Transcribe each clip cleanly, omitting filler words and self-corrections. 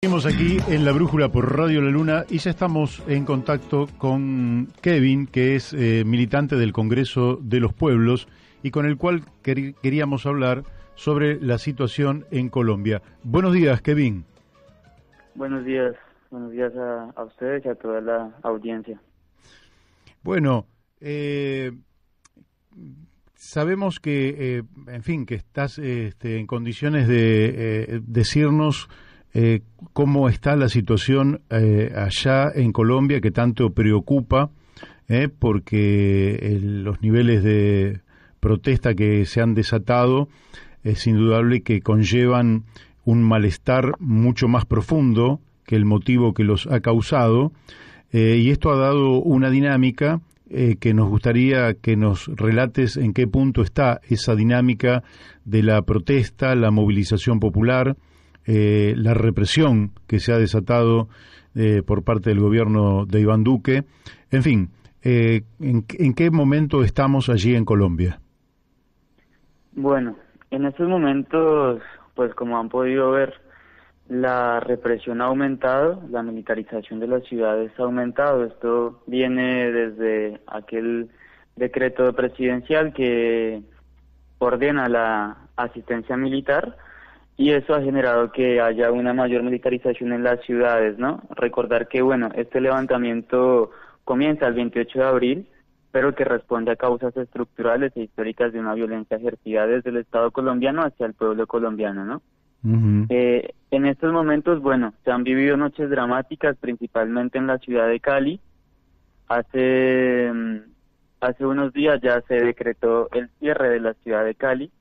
Seguimos aquí en La Brújula por Radio La Luna y ya estamos en contacto con Kevin, que es militante del Congreso de los Pueblos y con el cual queríamos hablar sobre la situación en Colombia. Buenos días, Kevin. Buenos días a ustedes y a toda la audiencia. Bueno, sabemos que, en fin, que estás en condiciones de decirnos cómo está la situación allá en Colombia, que tanto preocupa, porque los niveles de protesta que se han desatado es indudable que conllevan un malestar mucho más profundo que el motivo que los ha causado, y esto ha dado una dinámica que nos gustaría que nos relates en qué punto está esa dinámica de la protesta, la movilización popular, la represión que se ha desatado por parte del gobierno de Iván Duque. En fin, ¿en qué momento estamos allí en Colombia? Bueno, en estos momentos, pues como han podido ver, la represión ha aumentado, la militarización de las ciudades ha aumentado. Esto viene desde aquel decreto presidencial que ordena la asistencia militar, y eso ha generado que haya una mayor militarización en las ciudades, ¿no? Recordar que, bueno, este levantamiento comienza el 28 de abril, pero que responde a causas estructurales e históricas de una violencia ejercida desde el Estado colombiano hacia el pueblo colombiano, ¿no? Uh-huh. En estos momentos, bueno, se han vivido noches dramáticas, principalmente en la ciudad de Cali. Hace unos días ya se decretó el cierre de la ciudad de Cali,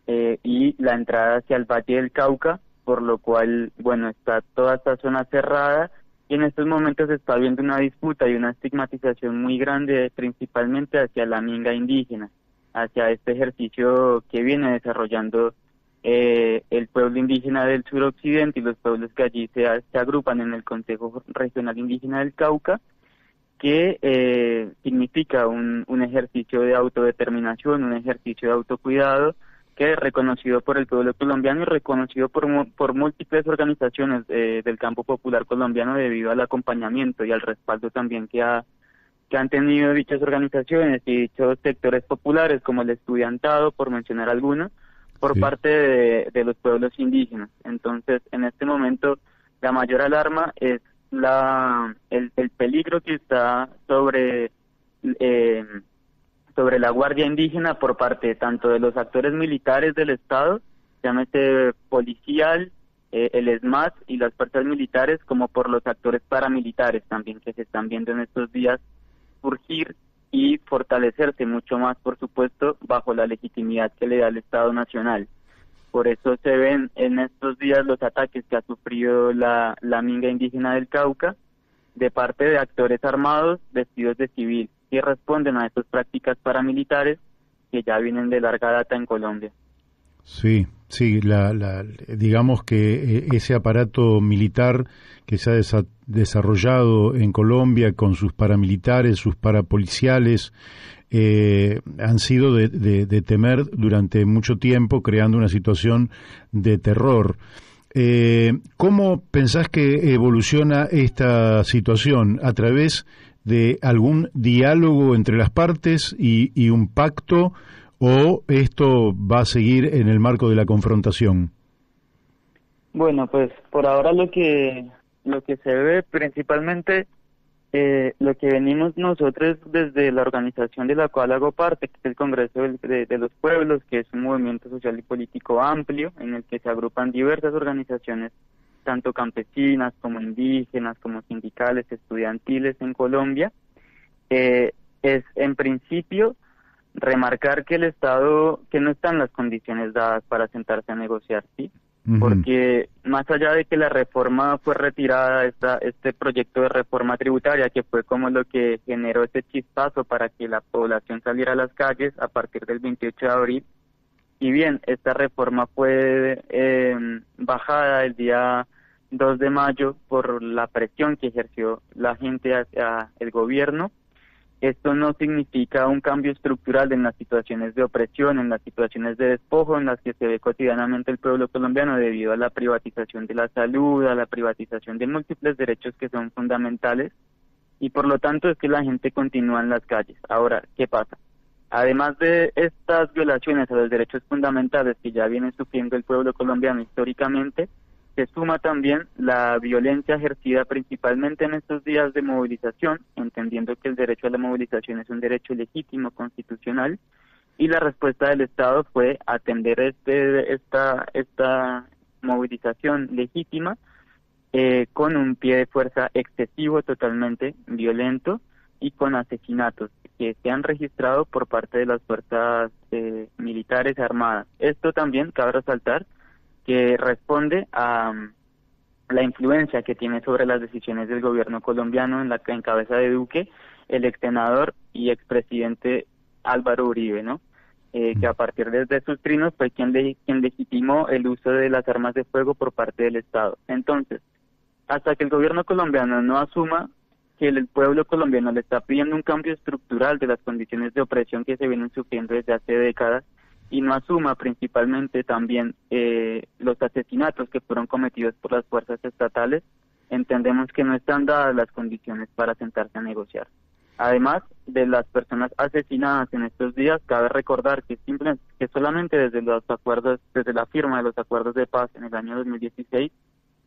y la entrada hacia el Valle del Cauca, por lo cual, bueno, está toda esta zona cerrada, y en estos momentos se está viendo una disputa y una estigmatización muy grande, principalmente hacia la minga indígena, hacia este ejercicio que viene desarrollando el pueblo indígena del suroccidente y los pueblos que allí se agrupan en el Consejo Regional Indígena del Cauca, que significa un ejercicio de autodeterminación, un ejercicio de autocuidado, que es reconocido por el pueblo colombiano y reconocido por múltiples organizaciones del campo popular colombiano, debido al acompañamiento y al respaldo también que han tenido dichas organizaciones y dichos sectores populares, como el estudiantado, por mencionar algunos, por parte de los pueblos indígenas. Entonces, en este momento, la mayor alarma es el peligro que está sobre la Guardia Indígena por parte tanto de los actores militares del Estado, llámese policial, el ESMAD y las fuerzas militares, como por los actores paramilitares también, que se están viendo en estos días surgir y fortalecerse mucho más, por supuesto, bajo la legitimidad que le da el Estado Nacional. Por eso se ven en estos días los ataques que ha sufrido la minga indígena del Cauca de parte de actores armados vestidos de civil, que responden a estas prácticas paramilitares que ya vienen de larga data en Colombia. Sí, digamos que ese aparato militar que se ha desarrollado en Colombia con sus paramilitares, sus parapoliciales, han sido de temer durante mucho tiempo, creando una situación de terror. ¿Cómo pensás que evoluciona esta situación? ¿A través de algún diálogo entre las partes y un pacto, o esto va a seguir en el marco de la confrontación? Bueno, pues por ahora lo que se ve principalmente, lo que venimos nosotros desde la organización de la cual hago parte, que es el Congreso de los Pueblos, que es un movimiento social y político amplio en el que se agrupan diversas organizaciones, tanto campesinas como indígenas, como sindicales, estudiantiles en Colombia, es en principio remarcar que el Estado, que no están las condiciones dadas para sentarse a negociar, ¿sí? Uh-huh. Porque más allá de que la reforma fue retirada, este proyecto de reforma tributaria, que fue como lo que generó ese chispazo para que la población saliera a las calles a partir del 28 de abril, y bien, esta reforma fue bajada el día 2 de mayo por la presión que ejerció la gente hacia el gobierno, Esto no significa un cambio estructural en las situaciones de opresión, en las situaciones de despojo en las que se ve cotidianamente el pueblo colombiano debido a la privatización de la salud, a la privatización de múltiples derechos que son fundamentales, y por lo tanto es que la gente continúa en las calles. Ahora, ¿qué pasa? Además de estas violaciones a los derechos fundamentales que ya viene sufriendo el pueblo colombiano históricamente, se suma también la violencia ejercida principalmente en estos días de movilización, entendiendo que el derecho a la movilización es un derecho legítimo constitucional, y la respuesta del Estado fue atender esta movilización legítima con un pie de fuerza excesivo, totalmente violento, y con asesinatos que se han registrado por parte de las fuerzas militares armadas. Esto también cabe resaltar que responde a la influencia que tiene sobre las decisiones del gobierno colombiano en cabeza de Duque, el ex senador y expresidente Álvaro Uribe, ¿no? Que a partir de sus trinos fue quien legitimó el uso de las armas de fuego por parte del Estado. Entonces, hasta que el gobierno colombiano no asuma que el pueblo colombiano le está pidiendo un cambio estructural de las condiciones de opresión que se vienen sufriendo desde hace décadas, y no asuma principalmente también los asesinatos que fueron cometidos por las fuerzas estatales, entendemos que no están dadas las condiciones para sentarse a negociar. Además de las personas asesinadas en estos días, cabe recordar que solamente desde la firma de los acuerdos de paz en el año 2016,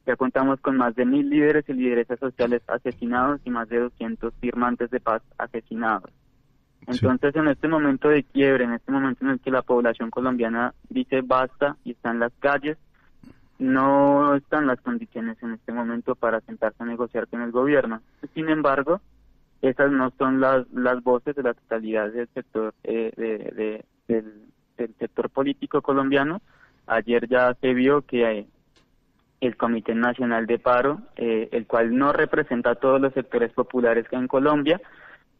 ya contamos con más de 1.000 líderes y lideresas sociales asesinados y más de 200 firmantes de paz asesinados. Entonces, en este momento de quiebre, en este momento en el que la población colombiana dice basta y está en las calles, no están las condiciones en este momento para sentarse a negociar con el gobierno. Sin embargo, esas no son las voces de la totalidad del sector del sector político colombiano. Ayer ya se vio que el Comité Nacional de Paro, el cual no representa a todos los sectores populares que hay en Colombia,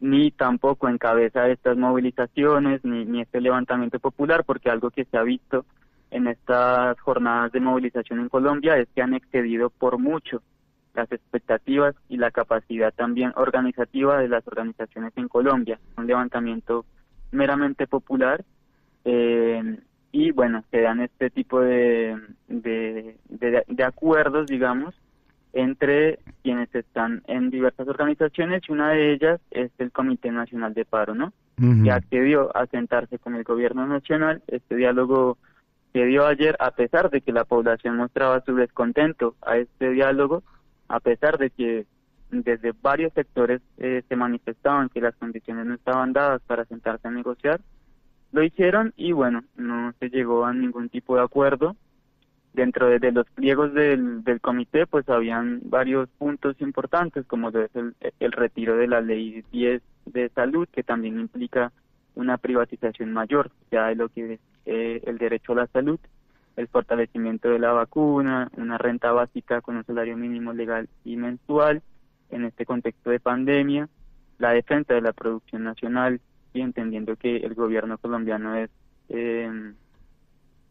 ni tampoco encabeza estas movilizaciones, ni este levantamiento popular, porque algo que se ha visto en estas jornadas de movilización en Colombia es que han excedido por mucho las expectativas y la capacidad también organizativa de las organizaciones en Colombia. Un levantamiento meramente popular, y bueno, se dan este tipo de acuerdos, digamos, entre quienes están en diversas organizaciones, y una de ellas es el Comité Nacional de Paro, ¿no? Uh-huh. Que accedió a sentarse con el gobierno nacional. Este diálogo se dio ayer, a pesar de que la población mostraba su descontento a este diálogo, a pesar de que desde varios sectores se manifestaban que las condiciones no estaban dadas para sentarse a negociar. Lo hicieron y bueno, no se llegó a ningún tipo de acuerdo. Dentro de los pliegos del comité, pues habían varios puntos importantes, como es el retiro de la ley 10 de salud, que también implica una privatización mayor ya de lo que es el derecho a la salud, el fortalecimiento de la vacuna, una renta básica con un salario mínimo legal y mensual en este contexto de pandemia, la defensa de la producción nacional, y entendiendo que el gobierno colombiano es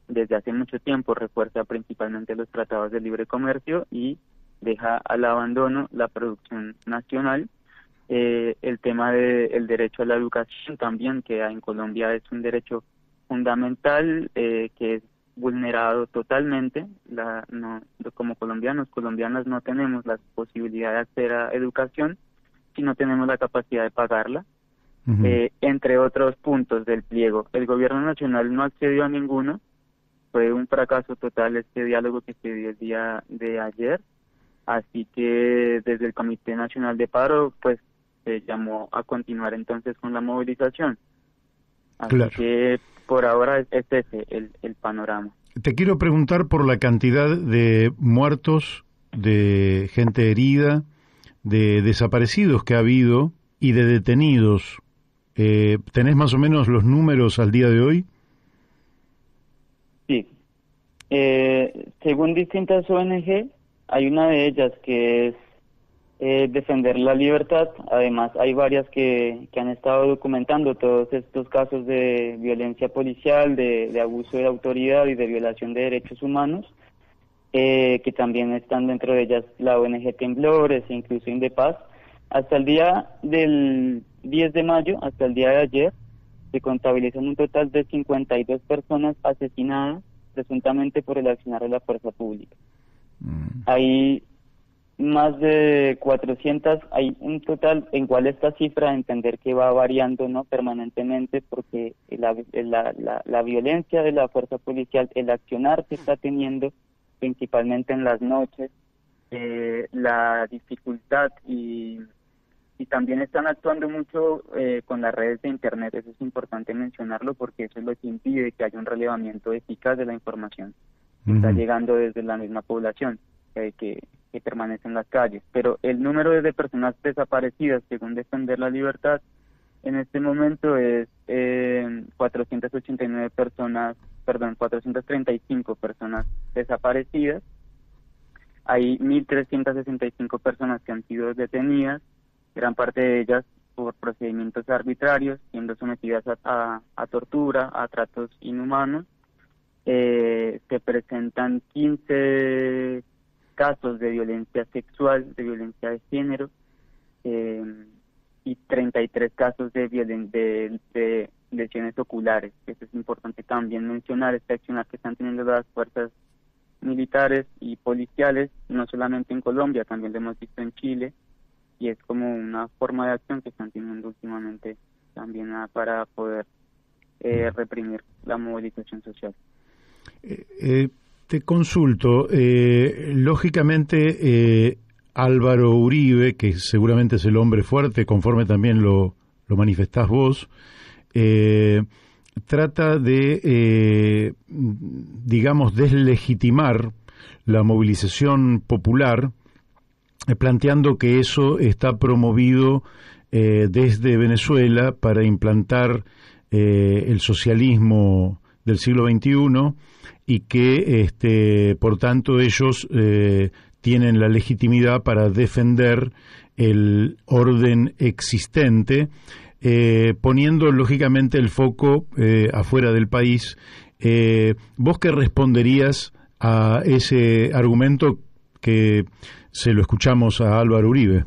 desde hace mucho tiempo refuerza principalmente los tratados de libre comercio y deja al abandono la producción nacional. El tema del derecho a la educación también, que en Colombia es un derecho fundamental, que es vulnerado totalmente. Como colombianas no tenemos la posibilidad de acceder a educación si no tenemos la capacidad de pagarla. Uh-huh. Entre otros puntos del pliego, el gobierno nacional no accedió a ninguno. Fue un fracaso total este diálogo que se dio el día de ayer, así que desde el Comité Nacional de Paro pues se llamó a continuar entonces con la movilización. Así claro. Que por ahora es ese el panorama. Te quiero preguntar por la cantidad de muertos, de gente herida, de desaparecidos que ha habido y de detenidos. ¿Tenés más o menos los números al día de hoy? Sí. Según distintas ONG, hay una de ellas que es Defender la Libertad. Además, hay varias que han estado documentando todos estos casos de violencia policial, de abuso de autoridad y de violación de derechos humanos, que también están dentro de ellas la ONG Temblores e incluso Indepaz. Hasta el día del 10 de mayo hasta el día de ayer se contabilizan un total de 52 personas asesinadas presuntamente por el accionar de la fuerza pública. Hay más de 400, hay un total, en cual esta cifra, entender que va variando, ¿no?, permanentemente, porque la violencia de la fuerza policial, el accionar que está teniendo principalmente en las noches, la dificultad y también están actuando mucho con las redes de internet. Eso es importante mencionarlo porque eso es lo que impide que haya un relevamiento eficaz de la información que está llegando desde la misma población que permanece en las calles. Pero el número de personas desaparecidas, según Defender la Libertad, en este momento es 435 personas desaparecidas. Hay 1.365 personas que han sido detenidas, gran parte de ellas por procedimientos arbitrarios, siendo sometidas a tortura, a tratos inhumanos. Se presentan 15 casos de violencia sexual, de violencia de género, y 33 casos de lesiones oculares. Eso es importante también mencionar, este accionar que están teniendo las fuerzas militares y policiales, no solamente en Colombia, también lo hemos visto en Chile, y es como una forma de acción que están teniendo últimamente también para poder reprimir la movilización social. Te consulto, lógicamente Álvaro Uribe, que seguramente es el hombre fuerte, conforme también lo manifestás vos, trata de, digamos, deslegitimar la movilización popular, planteando que eso está promovido desde Venezuela para implantar el socialismo del siglo XXI y que, por tanto, ellos tienen la legitimidad para defender el orden existente, poniendo lógicamente el foco afuera del país. ¿Vos qué responderías a ese argumento que se lo escuchamos a Álvaro Uribe?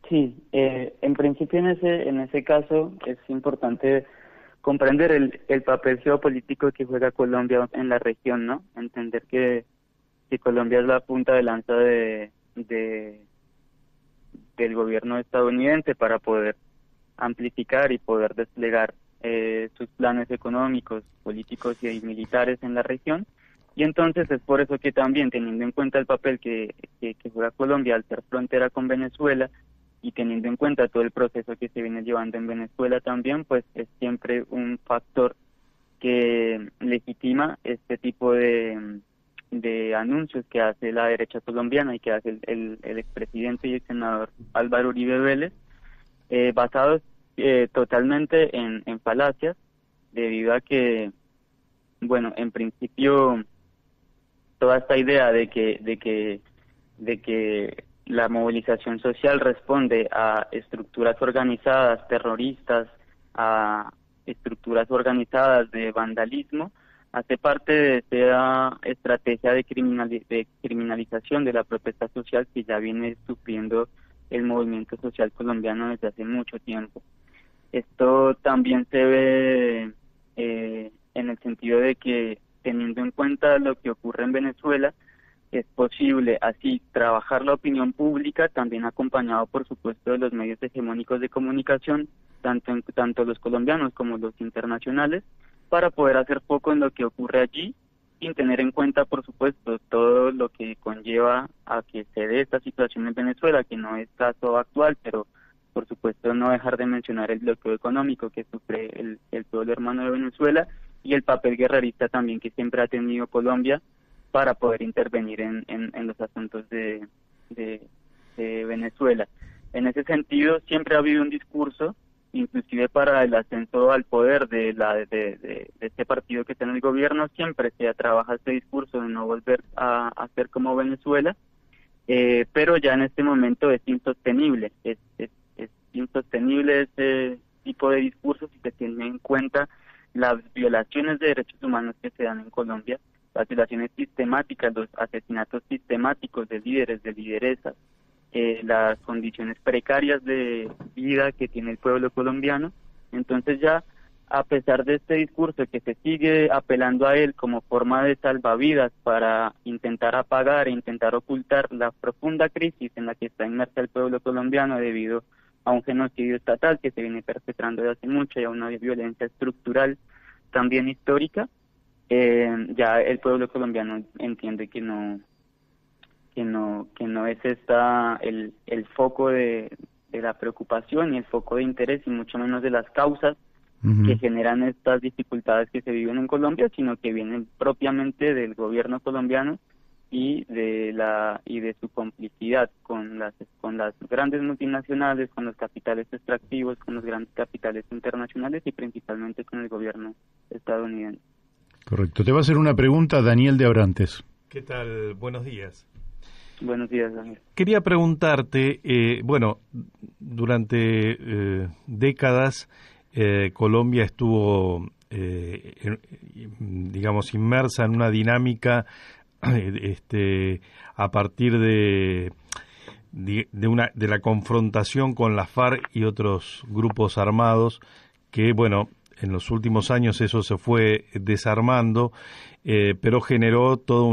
Sí, en principio en ese caso es importante comprender el papel geopolítico que juega Colombia en la región, ¿no? Entender que Colombia es la punta de lanza del gobierno estadounidense para poder amplificar y poder desplegar sus planes económicos, políticos y militares en la región. Y entonces es por eso que también, teniendo en cuenta el papel que juega Colombia al ser frontera con Venezuela y teniendo en cuenta todo el proceso que se viene llevando en Venezuela también, pues es siempre un factor que legitima este tipo de anuncios que hace la derecha colombiana y que hace el expresidente y el senador Álvaro Uribe Vélez, basados totalmente en falacias, debido a que, bueno, en principio toda esta idea de que la movilización social responde a estructuras organizadas terroristas, a estructuras organizadas de vandalismo, hace parte de esta estrategia de criminalización de la protesta social que ya viene sufriendo el movimiento social colombiano desde hace mucho tiempo. Esto también se ve en el sentido de que, teniendo en cuenta lo que ocurre en Venezuela, es posible así trabajar la opinión pública, también acompañado por supuesto de los medios hegemónicos de comunicación, tanto los colombianos como los internacionales, para poder hacer foco en lo que ocurre allí, sin tener en cuenta por supuesto todo lo que conlleva a que se dé esta situación en Venezuela, que no es caso actual, pero por supuesto no dejar de mencionar el bloqueo económico que sufre el pueblo hermano de Venezuela, y el papel guerrerista también que siempre ha tenido Colombia para poder intervenir en los asuntos de Venezuela. En ese sentido, siempre ha habido un discurso, inclusive para el ascenso al poder de este partido que está en el gobierno, siempre se trabaja este discurso de no volver a ser como Venezuela, pero ya en este momento es insostenible, es insostenible este tipo de discursos si se tiene en cuenta las violaciones de derechos humanos que se dan en Colombia, las violaciones sistemáticas, los asesinatos sistemáticos de líderes, de lideresas, las condiciones precarias de vida que tiene el pueblo colombiano. Entonces ya, a pesar de este discurso que se sigue apelando a él como forma de salvavidas para intentar apagar e intentar ocultar la profunda crisis en la que está inmersa el pueblo colombiano debido a un genocidio estatal que se viene perpetrando desde hace mucho y a una violencia estructural también histórica, ya el pueblo colombiano entiende que no es el foco de la preocupación y el foco de interés, y mucho menos de las causas que generan estas dificultades que se viven en Colombia, sino que vienen propiamente del gobierno colombiano y de su complicidad con las grandes multinacionales, con los capitales extractivos, con los grandes capitales internacionales y principalmente con el gobierno estadounidense. Correcto. Te va a hacer una pregunta Daniel de Abrantes. ¿Qué tal? Buenos días. Buenos días, Daniel. Quería preguntarte, durante décadas Colombia estuvo, inmersa en una dinámica a partir de la confrontación con la FARC y otros grupos armados que, en los últimos años eso se fue desarmando, pero generó toda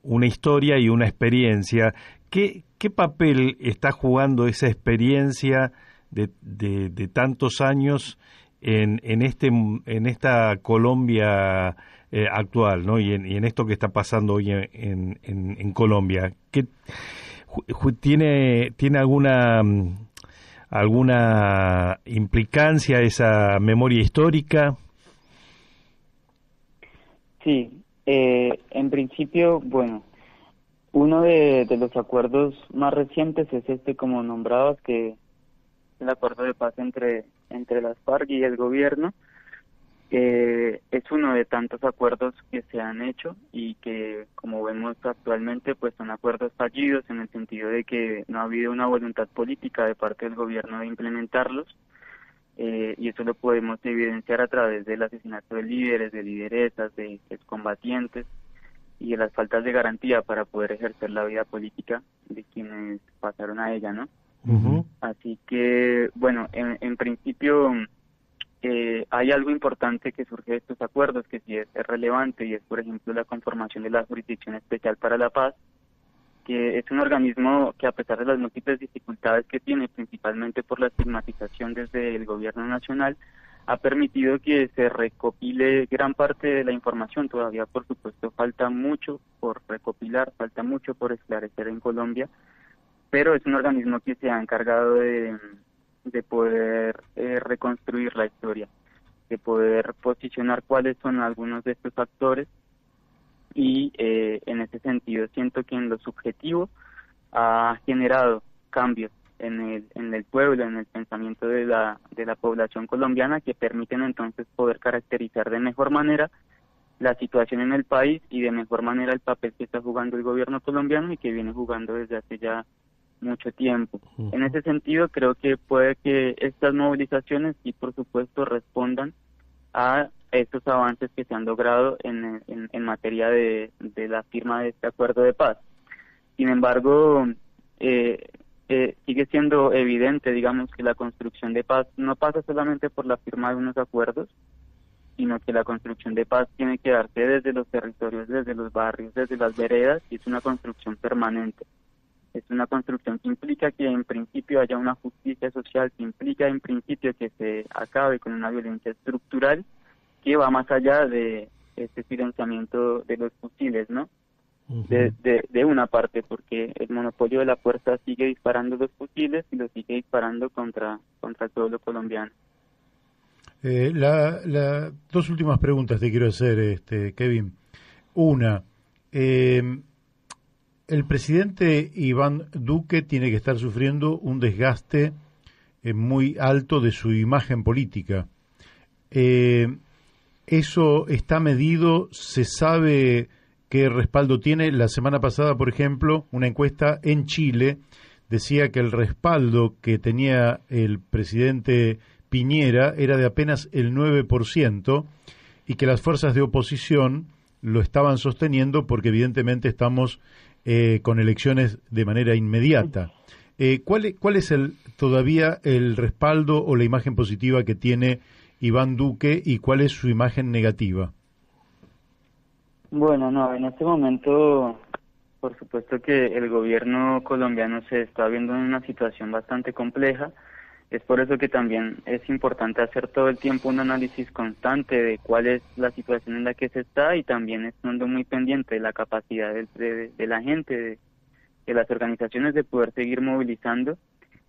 una historia y una experiencia. ¿Qué papel está jugando esa experiencia de tantos años en esta Colombia actual, ¿no? Y en esto que está pasando hoy en Colombia? ¿Qué tiene alguna implicancia esa memoria histórica? Sí, en principio, uno de los acuerdos más recientes es como nombrabas, que el acuerdo de paz entre las FARC y el gobierno. Es uno de tantos acuerdos que se han hecho y que, como vemos actualmente, pues son acuerdos fallidos en el sentido de que no ha habido una voluntad política de parte del gobierno de implementarlos, y eso lo podemos evidenciar a través del asesinato de líderes, de lideresas, de excombatientes y de las faltas de garantía para poder ejercer la vida política de quienes pasaron a ella, ¿no? Uh-huh. Así que, en principio hay algo importante que surge de estos acuerdos, que sí es relevante, y es, por ejemplo, la conformación de la Jurisdicción Especial para la Paz, que es un organismo que, a pesar de las múltiples dificultades que tiene, principalmente por la estigmatización desde el gobierno nacional, ha permitido que se recopile gran parte de la información. Todavía, por supuesto, falta mucho por recopilar, falta mucho por esclarecer en Colombia, pero es un organismo que se ha encargado de poder reconstruir la historia, de poder posicionar cuáles son algunos de estos actores, y en ese sentido siento que en lo subjetivo ha generado cambios en el pueblo, en el pensamiento de la población colombiana, que permiten entonces poder caracterizar de mejor manera la situación en el país y de mejor manera el papel que está jugando el gobierno colombiano y que viene jugando desde hace ya mucho tiempo. Uh-huh. En ese sentido, creo que puede que estas movilizaciones sí, por supuesto, respondan a estos avances que se han logrado en materia de la firma de este acuerdo de paz. Sin embargo, sigue siendo evidente, digamos, que la construcción de paz no pasa solamente por la firma de unos acuerdos, sino que la construcción de paz tiene que darse desde los territorios, desde los barrios, desde las veredas, y es una construcción permanente. Es una construcción que implica que en principio haya una justicia social, que implica en principio que se acabe con una violencia estructural que va más allá de este silenciamiento de los fusiles, ¿no? Uh-huh. De una parte, porque el monopolio de la fuerza sigue disparando los fusiles y los sigue disparando contra el pueblo colombiano. Dos últimas preguntas te quiero hacer, Kevin. Una, el presidente Iván Duque tiene que estar sufriendo un desgaste muy alto de su imagen política. ¿Eso está medido? ¿Se sabe qué respaldo tiene? La semana pasada, por ejemplo, una encuesta en Chile decía que el respaldo que tenía el presidente Piñera era de apenas el 9% y que las fuerzas de oposición lo estaban sosteniendo porque evidentemente estamos con elecciones de manera inmediata. ¿Cuál es todavía el respaldo o la imagen positiva que tiene Iván Duque y cuál es su imagen negativa? Bueno, no, en este momento, por supuesto que el gobierno colombiano se está viendo en una situación bastante compleja. Es por eso que también es importante hacer todo el tiempo un análisis constante de cuál es la situación en la que se está y también estando muy pendiente de la capacidad de la gente, de las organizaciones de poder seguir movilizando.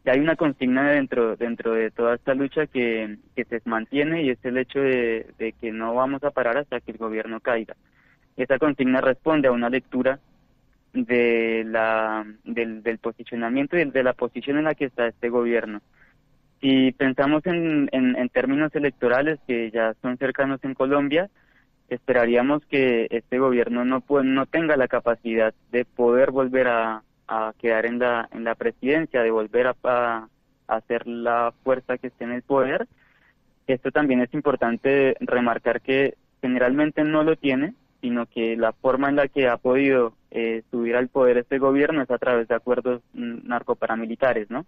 Y hay una consigna dentro de toda esta lucha que se mantiene y es el hecho de que no vamos a parar hasta que el gobierno caiga. Esa consigna responde a una lectura del posicionamiento y de la posición en la que está este gobierno. Si pensamos en términos electorales que ya son cercanos en Colombia, esperaríamos que este gobierno no tenga la capacidad de poder volver a quedar en la presidencia, de volver a hacer la fuerza que esté en el poder. Esto también es importante remarcar que generalmente no lo tiene, sino que la forma en la que ha podido subir al poder este gobierno es a través de acuerdos narcoparamilitares, ¿no?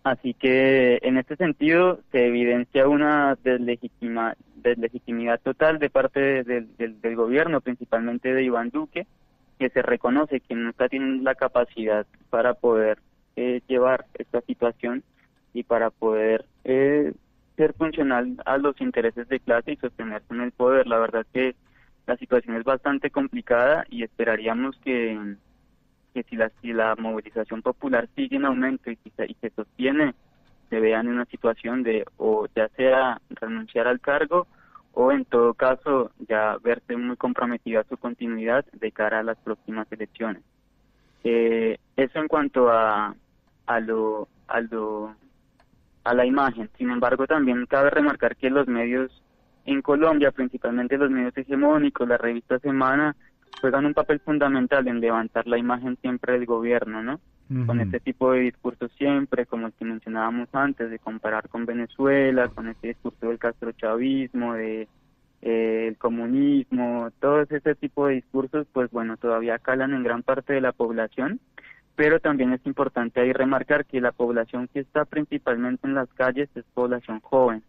Así que en este sentido se evidencia una deslegitimidad total de parte del gobierno, principalmente de Iván Duque, que se reconoce que no está teniendo la capacidad para poder llevar esta situación y para poder ser funcional a los intereses de clase y sostenerse en el poder. La verdad que la situación es bastante complicada y esperaríamos que si la movilización popular sigue en aumento y se sostiene, se vean en una situación de o ya sea renunciar al cargo o en todo caso ya verse muy comprometida su continuidad de cara a las próximas elecciones. Eso en cuanto a la imagen. Sin embargo, también cabe remarcar que los medios en Colombia, principalmente los medios hegemónicos, la revista Semana, juegan un papel fundamental en levantar la imagen siempre del gobierno, ¿no? Uh-huh. Con este tipo de discursos siempre, como el que mencionábamos antes, de comparar con Venezuela, con este discurso del castrochavismo, el comunismo, todo ese tipo de discursos, pues bueno, todavía calan en gran parte de la población, pero también es importante ahí remarcar que la población que está principalmente en las calles es población joven,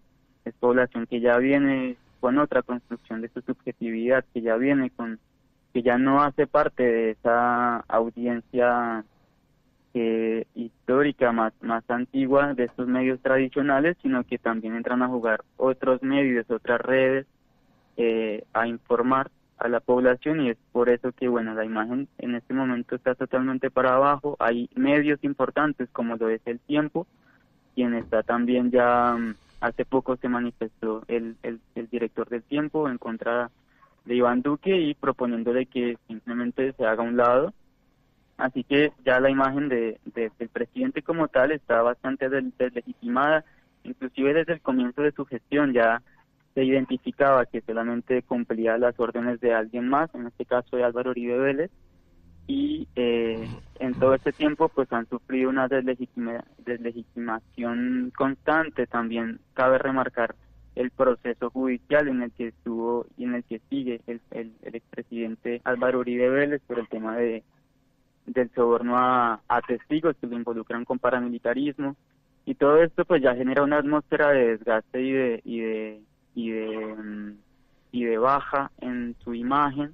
es población que ya viene con otra construcción de su subjetividad, que ya no hace parte de esa audiencia histórica más antigua de estos medios tradicionales, sino que también entran a jugar otros medios, otras redes, a informar a la población, y es por eso que bueno, la imagen en este momento está totalmente para abajo. Hay medios importantes como lo es El Tiempo, quien está también ya, hace poco se manifestó el director del Tiempo en contra de Iván Duque y proponiéndole que simplemente se haga a un lado. Así que ya la imagen del presidente como tal está bastante deslegitimada, inclusive desde el comienzo de su gestión ya se identificaba que solamente cumplía las órdenes de alguien más, en este caso de Álvaro Uribe Vélez, y en todo este tiempo pues han sufrido una deslegitimación constante. También cabe remarcar el proceso judicial en el que estuvo y en el que sigue el expresidente Álvaro Uribe Vélez por el tema del soborno a testigos que lo involucran con paramilitarismo, y todo esto pues ya genera una atmósfera de desgaste y de baja en su imagen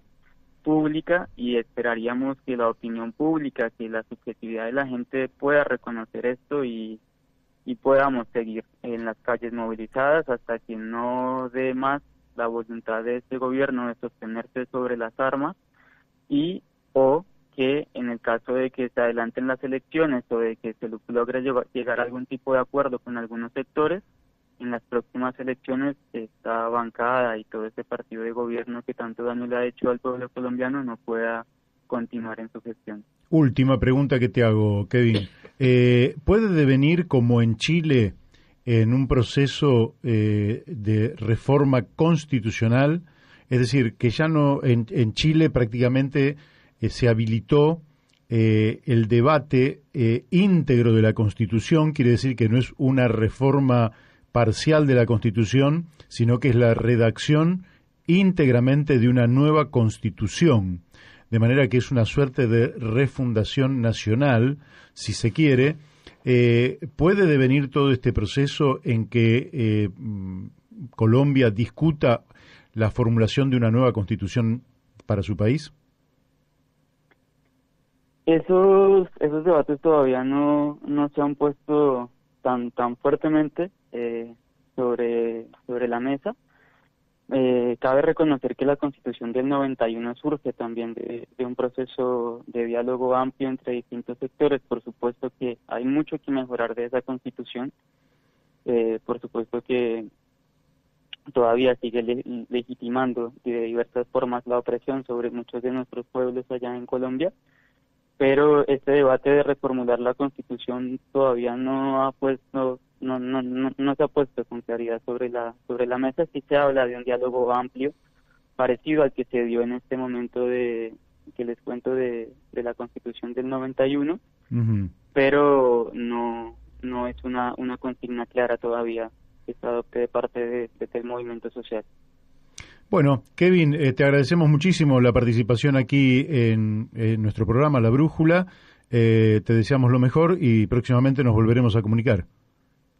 pública, y esperaríamos que la opinión pública, que la subjetividad de la gente pueda reconocer esto y podamos seguir en las calles movilizadas hasta que no dé más la voluntad de este gobierno de sostenerse sobre las armas, o que en el caso de que se adelanten las elecciones o de que se logre llegar a algún tipo de acuerdo con algunos sectores, en las próximas elecciones esta bancada y todo este partido de gobierno que tanto daño le ha hecho al pueblo colombiano no pueda continuar en su gestión. Última pregunta que te hago, Kevin. ¿Puede devenir, como en Chile, en un proceso de reforma constitucional? Es decir, que ya no, en Chile prácticamente se habilitó el debate íntegro de la Constitución, quiere decir que no es una reforma parcial de la Constitución, sino que es la redacción íntegramente de una nueva Constitución. de manera que es una suerte de refundación nacional, si se quiere. ¿Puede devenir todo este proceso en que Colombia discuta la formulación de una nueva constitución para su país? Esos debates todavía no se han puesto tan fuertemente sobre la mesa. Cabe reconocer que la Constitución del 91 surge también de un proceso de diálogo amplio entre distintos sectores. Por supuesto que hay mucho que mejorar de esa Constitución. Por supuesto que todavía sigue legitimando de diversas formas la opresión sobre muchos de nuestros pueblos allá en Colombia. Pero este debate de reformular la Constitución todavía no se ha puesto con claridad sobre la mesa. Sí se habla de un diálogo amplio, parecido al que se dio en este momento que les cuento de la Constitución del 91, pero no es una consigna clara todavía que se adopte de parte del movimiento social. Bueno, Kevin, te agradecemos muchísimo la participación aquí en nuestro programa La Brújula. Te deseamos lo mejor y próximamente nos volveremos a comunicar.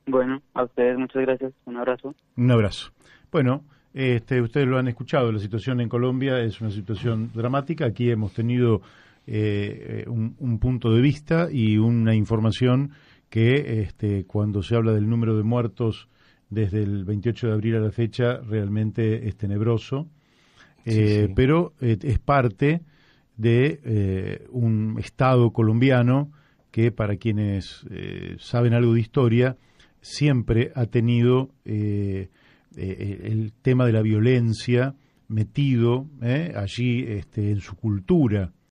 Bueno, a ustedes muchas gracias. Un abrazo. Un abrazo. Bueno, ustedes lo han escuchado, la situación en Colombia es una situación dramática. Aquí hemos tenido un punto de vista y una información que cuando se habla del número de muertos desde el 28 de abril a la fecha realmente es tenebroso, sí. Pero es parte de un Estado colombiano que, para quienes saben algo de historia, siempre ha tenido el tema de la violencia metido allí en su cultura.